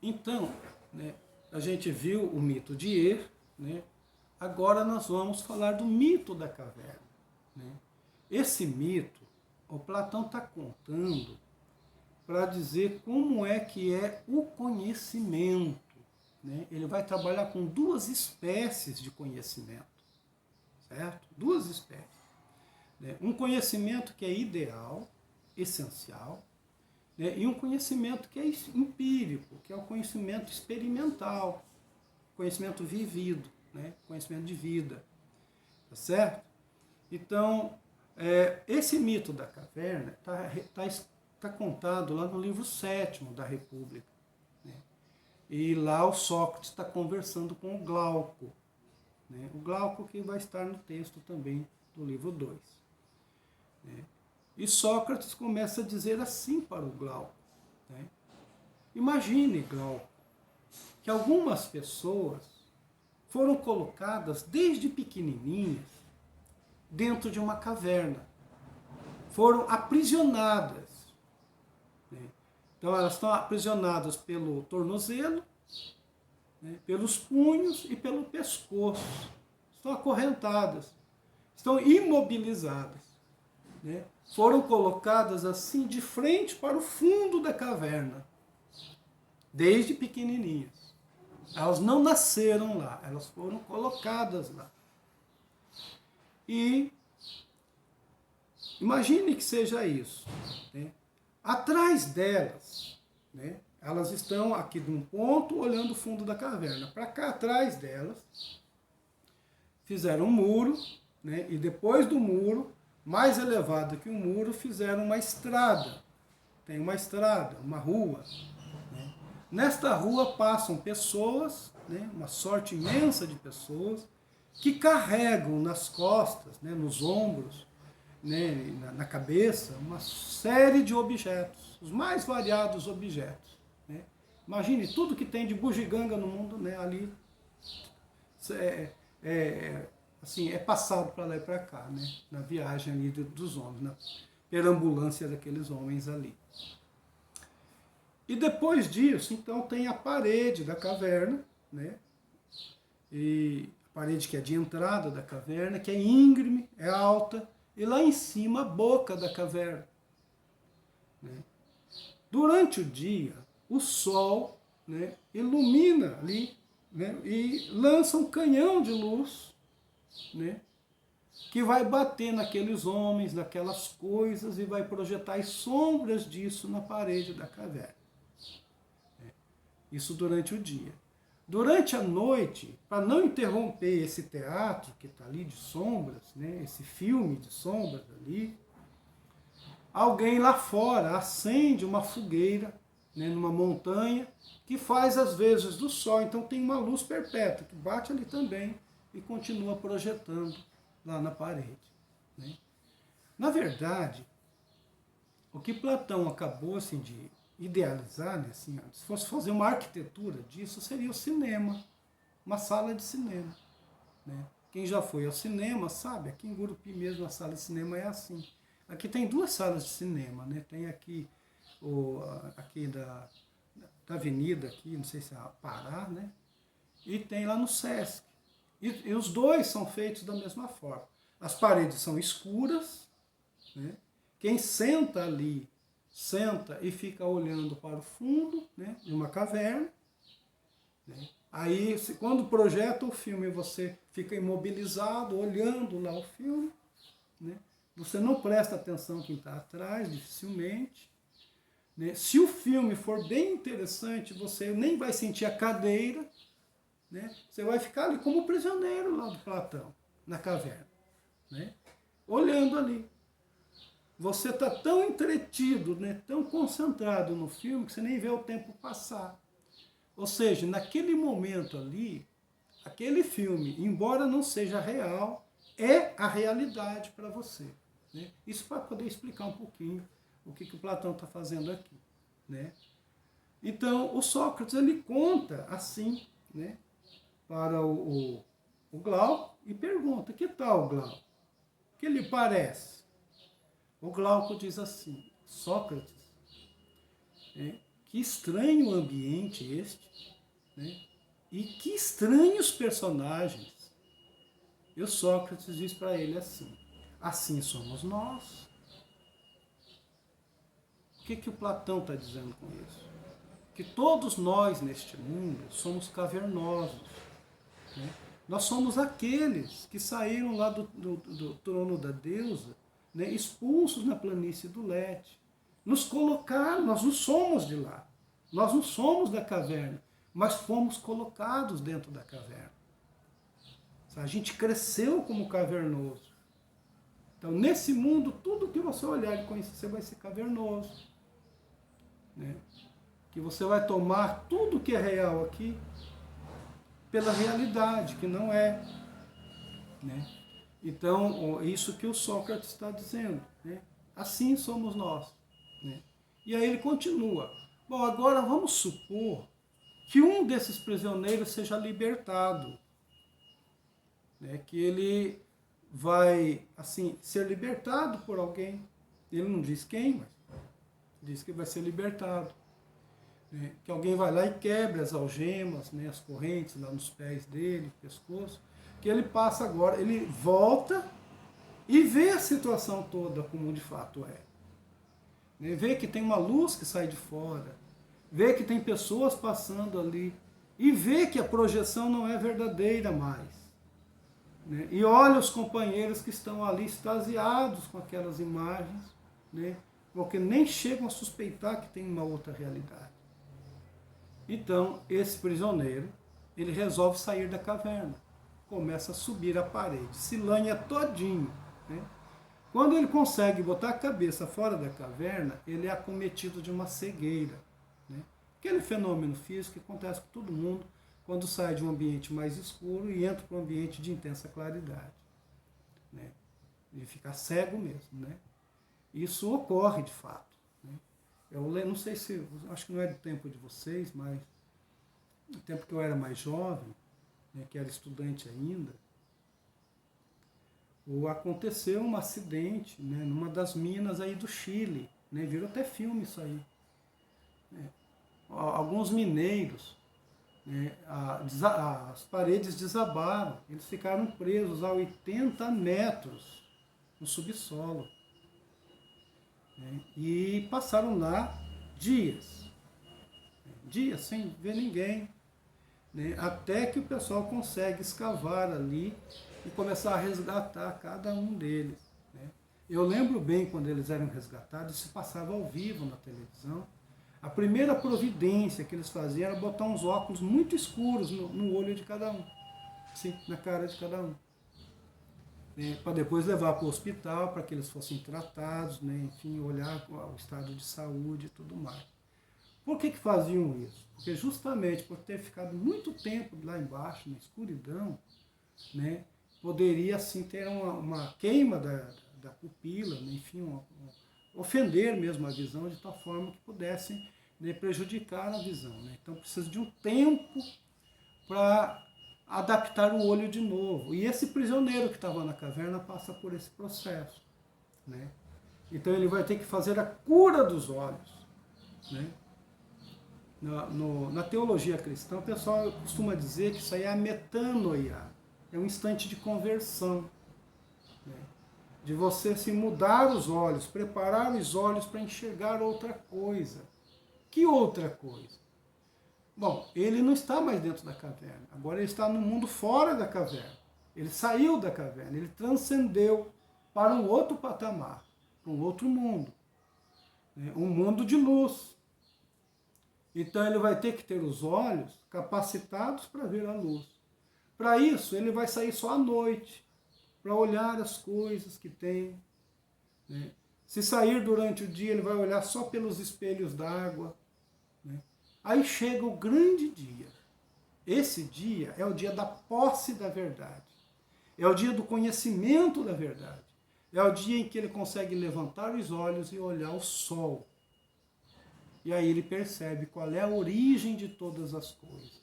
Então, né, a gente viu o mito de Er, né? Agora nós vamos falar do mito da caverna. Né? Esse mito, o Platão está contando para dizer como é que é o conhecimento. Né? Ele vai trabalhar com duas espécies de conhecimento, certo? Duas espécies. Né? Um conhecimento que é ideal, essencial, né? E um conhecimento que é empírico, que é o conhecimento experimental, conhecimento vivido, né? Conhecimento de vida, tá certo? Então, esse mito da caverna tá contado lá no livro 7º da República. Né? E lá o Sócrates está conversando com o Glauco. Né? O Glauco que vai estar no texto também do livro 2. Né? E Sócrates começa a dizer assim para o Glauco. Né? Imagine, Glauco, que algumas pessoas foram colocadas desde pequenininhas dentro de uma caverna. Foram aprisionadas. Né? Então elas estão aprisionadas pelo tornozelo, né, pelos punhos e pelo pescoço. Estão acorrentadas, estão imobilizadas. Né? Foram colocadas assim de frente para o fundo da caverna, desde pequenininhas. Elas não nasceram lá, elas foram colocadas lá. E imagine que seja isso. Né? Atrás delas, né, elas estão aqui de um ponto olhando o fundo da caverna. Para cá atrás delas, fizeram um muro, né, e depois do muro, mais elevado que o muro, fizeram uma estrada. Tem uma estrada, uma rua. Né? Nesta rua passam pessoas, né, uma sorte imensa de pessoas, que carregam nas costas, né, nos ombros, né, na cabeça, uma série de objetos, os mais variados objetos. Né? Imagine tudo que tem de bugiganga no mundo, né, ali assim, é passado para lá e para cá, né, na viagem ali dos homens, na perambulância daqueles homens ali. E depois disso, então, tem a parede da caverna, né, e a parede que é de entrada da caverna, que é íngreme, é alta, e lá em cima a boca da caverna. Né? Durante o dia, o sol, né, ilumina ali, né, e lança um canhão de luz, né, que vai bater naqueles homens, naquelas coisas, e vai projetar as sombras disso na parede da caverna. Isso durante o dia. Durante a noite, para não interromper esse teatro que está ali de sombras, né, esse filme de sombras ali, alguém lá fora acende uma fogueira, né, numa montanha, que faz as vezes do sol. Então tem uma luz perpétua que bate ali também e continua projetando lá na parede. Né? Na verdade, o que Platão acabou assim, de idealizar, né, assim, se fosse fazer uma arquitetura disso, seria o cinema, uma sala de cinema. Né? Quem já foi ao cinema sabe, aqui em Gurupi mesmo a sala de cinema é assim. Aqui tem duas salas de cinema, né? Tem aqui aqui da avenida, aqui, não sei se é a Pará, né? E tem lá no Sesc. E os dois são feitos da mesma forma. As paredes são escuras, né? Quem senta ali, senta e fica olhando para o fundo, né, de uma caverna. Né? Aí, quando projeta o filme, você fica imobilizado, olhando lá o filme. Né? Você não presta atenção quem está atrás, dificilmente. Né? Se o filme for bem interessante, você nem vai sentir a cadeira. Né? Você vai ficar ali como prisioneiro lá do Platão, na caverna. Né? Olhando ali. Você está tão entretido, né, tão concentrado no filme, que você nem vê o tempo passar. Ou seja, naquele momento ali, aquele filme, embora não seja real, é a realidade para você. Né? Isso para poder explicar um pouquinho o que o Platão está fazendo aqui. Né? Então, o Sócrates ele conta assim, né, para o Glauco e pergunta: que tal, Glauco? O que lhe parece? O Glauco diz assim: Sócrates, que estranho ambiente este, né? E que estranhos personagens. E o Sócrates diz para ele assim: assim somos nós. O que o Platão está dizendo com isso? Que todos nós neste mundo somos cavernosos. Né? Nós somos aqueles que saíram lá do trono da deusa, né, expulsos na planície do Lete. Nos colocaram, nós não somos de lá. Nós não somos da caverna, mas fomos colocados dentro da caverna. A gente cresceu como cavernoso. Então, nesse mundo, tudo que você olhar e conhecer, você vai ser cavernoso. Né? Que você vai tomar tudo que é real aqui pela realidade, que não é. Né? Então, isso que o Sócrates está dizendo. Né? Assim somos nós. Né? E aí ele continua. Bom, agora vamos supor que um desses prisioneiros seja libertado. Né? Que ele vai, assim, ser libertado por alguém. Ele não diz quem, mas diz que vai ser libertado. Né? Que alguém vai lá e quebra as algemas, né? As correntes lá nos pés dele, pescoço. Que ele passa agora, ele volta e vê a situação toda como de fato é. Né? Vê que tem uma luz que sai de fora, vê que tem pessoas passando ali, e vê que a projeção não é verdadeira mais. Né? E olha os companheiros que estão ali extasiados com aquelas imagens, né? Porque nem chegam a suspeitar que tem uma outra realidade. Então, esse prisioneiro, ele resolve sair da caverna, começa a subir a parede, se lanha todinho. Né? Quando ele consegue botar a cabeça fora da caverna, ele é acometido de uma cegueira. Né? Aquele fenômeno físico que acontece com todo mundo quando sai de um ambiente mais escuro e entra para um ambiente de intensa claridade. Né? Ele fica cego mesmo. Né? Isso ocorre de fato. Né? Eu não sei se, acho que não é do tempo de vocês, mas no tempo que eu era mais jovem, né, que era estudante ainda, aconteceu um acidente, né, numa das minas aí do Chile, né, virou até filme isso aí. Né, alguns mineiros, né, as paredes desabaram, eles ficaram presos a 80 metros no subsolo. Né, e passaram lá dias sem ver ninguém. Né, até que o pessoal consegue escavar ali e começar a resgatar cada um deles. Né. Eu lembro bem quando eles eram resgatados, se passava ao vivo na televisão. A primeira providência que eles faziam era botar uns óculos muito escuros no olho de cada um, assim, na cara de cada um. Né, para depois levar para o hospital, para que eles fossem tratados, né, enfim, olhar o estado de saúde e tudo mais. Por que faziam isso? Porque justamente por ter ficado muito tempo lá embaixo, na escuridão, né, poderia assim ter uma queima da pupila, né, enfim, ofender mesmo a visão de tal forma que pudessem, né, prejudicar a visão. Né? Então precisa de um tempo para adaptar o olho de novo. E esse prisioneiro que estava na caverna passa por esse processo. Né? Então ele vai ter que fazer a cura dos olhos. Né? Na teologia cristã, o pessoal costuma dizer que isso aí é a metanoia, é um instante de conversão, né? De você se mudar os olhos, preparar os olhos para enxergar outra coisa. Que outra coisa? Bom, ele não está mais dentro da caverna, agora ele está no mundo fora da caverna. Ele saiu da caverna, ele transcendeu para um outro patamar, para um outro mundo, né? Um mundo de luz. Então ele vai ter que ter os olhos capacitados para ver a luz. Para isso, ele vai sair só à noite, para olhar as coisas que tem. Né? Se sair durante o dia, ele vai olhar só pelos espelhos d'água. Né? Aí chega o grande dia. Esse dia é o dia da posse da verdade. É o dia do conhecimento da verdade. É o dia em que ele consegue levantar os olhos e olhar o sol. E aí ele percebe qual é a origem de todas as coisas.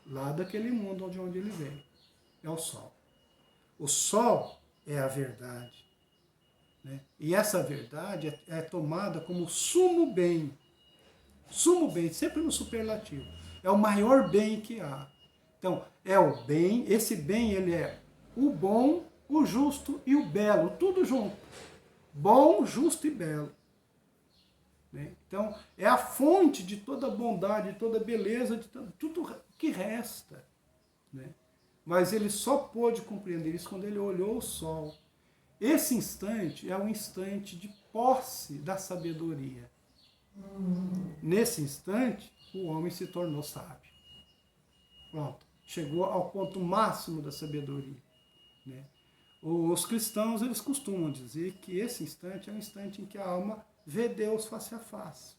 Lá daquele mundo de onde ele veio. É o sol. O sol é a verdade. Né? E essa verdade é tomada como sumo bem. Sumo bem, sempre no superlativo. É o maior bem que há. Então, é o bem, esse bem ele é o bom, o justo e o belo, tudo junto. Bom, justo e belo. Né? Então, é a fonte de toda bondade, de toda beleza, de tudo que resta. Né? Mas ele só pôde compreender isso quando ele olhou o sol. Esse instante é um instante de posse da sabedoria. Nesse instante, o homem se tornou sábio. Pronto, chegou ao ponto máximo da sabedoria. Né? Os cristãos, eles costumam dizer que esse instante é um instante em que a alma vê Deus face a face.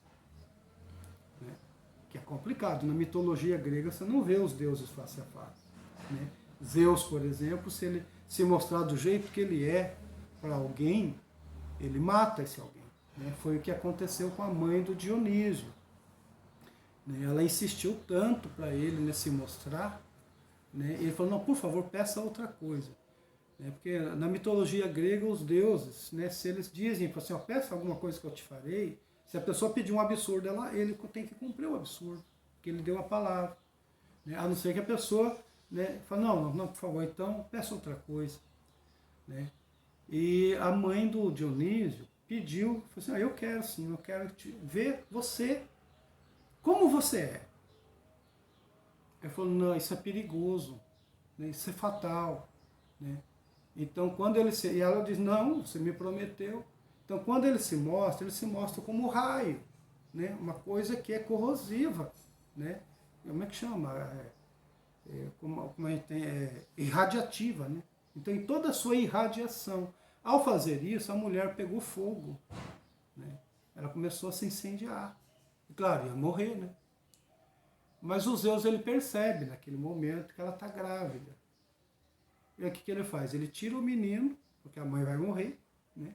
Né? Que é complicado. Na mitologia grega, você não vê os deuses face a face. Né? Zeus, por exemplo, se ele se mostrar do jeito que ele é para alguém, ele mata esse alguém. Né? Foi o que aconteceu com a mãe do Dionísio. Né? Ela insistiu tanto para ele se mostrar, né? Ele falou, não, por favor, peça outra coisa. Né? Porque na mitologia grega, os deuses, né, se eles dizem assim, ó, peça alguma coisa que eu te farei, se a pessoa pedir um absurdo, ele tem que cumprir o absurdo, porque ele deu a palavra. Né? A não ser que a pessoa, né, fale, não, por favor, então peça outra coisa. Né? E a mãe do Dionísio pediu, falou assim, eu quero sim, eu quero ver você como você é. Ele falou, não, isso é perigoso, né, isso é fatal. Né? Então, quando ele se... E ela diz, não, você me prometeu. Então, quando ele se mostra como raio, né? Uma coisa que é corrosiva. Né? Como é que chama? Como a gente tem, irradiativa. Né? Então, em toda a sua irradiação. Ao fazer isso, a mulher pegou fogo. Né? Ela começou a se incendiar. E, claro, ia morrer, né? Mas o Zeus, ele percebe naquele momento que ela está grávida. E o que ele faz? Ele tira o menino, porque a mãe vai morrer, né?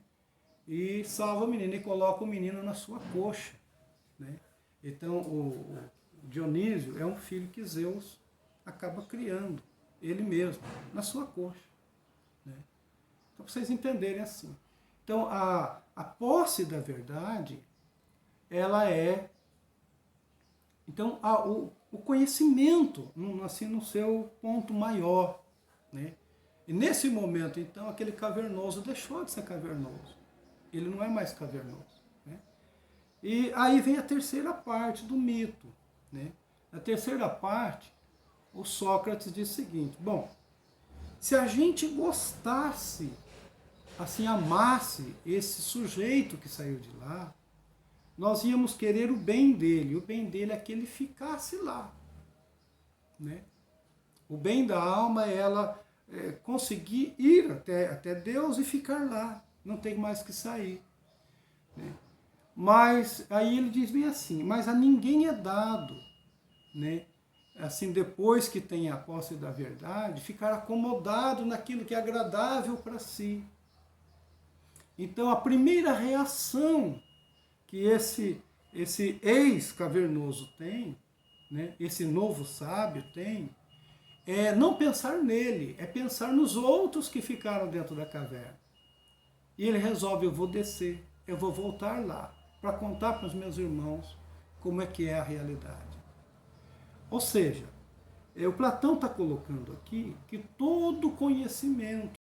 E salva o menino e coloca o menino na sua coxa. Né? Então, o Dionísio é um filho que Zeus acaba criando, ele mesmo, na sua coxa. Né? Então, para vocês entenderem assim. Então, a posse da verdade, ela é... Então, o conhecimento, assim, no seu ponto maior. Né? E nesse momento, então, aquele cavernoso deixou de ser cavernoso. Ele não é mais cavernoso. Né? E aí vem a terceira parte do mito. Né? Na terceira parte, o Sócrates diz o seguinte, bom, se a gente gostasse, assim, amasse esse sujeito que saiu de lá, nós íamos querer o bem dele. O bem dele é que ele ficasse lá. Né? O bem da alma é ela conseguir ir até Deus e ficar lá. Não tem mais que sair. Né? Mas aí ele diz bem assim, mas a ninguém é dado, né? Assim, depois que tem a posse da verdade, ficar acomodado naquilo que é agradável para si. Então a primeira reação que esse ex-cavernoso tem, né, esse novo sábio tem, é não pensar nele, é pensar nos outros que ficaram dentro da caverna. E ele resolve, eu vou descer, eu vou voltar lá, para contar para os meus irmãos como é que é a realidade. Ou seja, o Platão está colocando aqui que todo conhecimento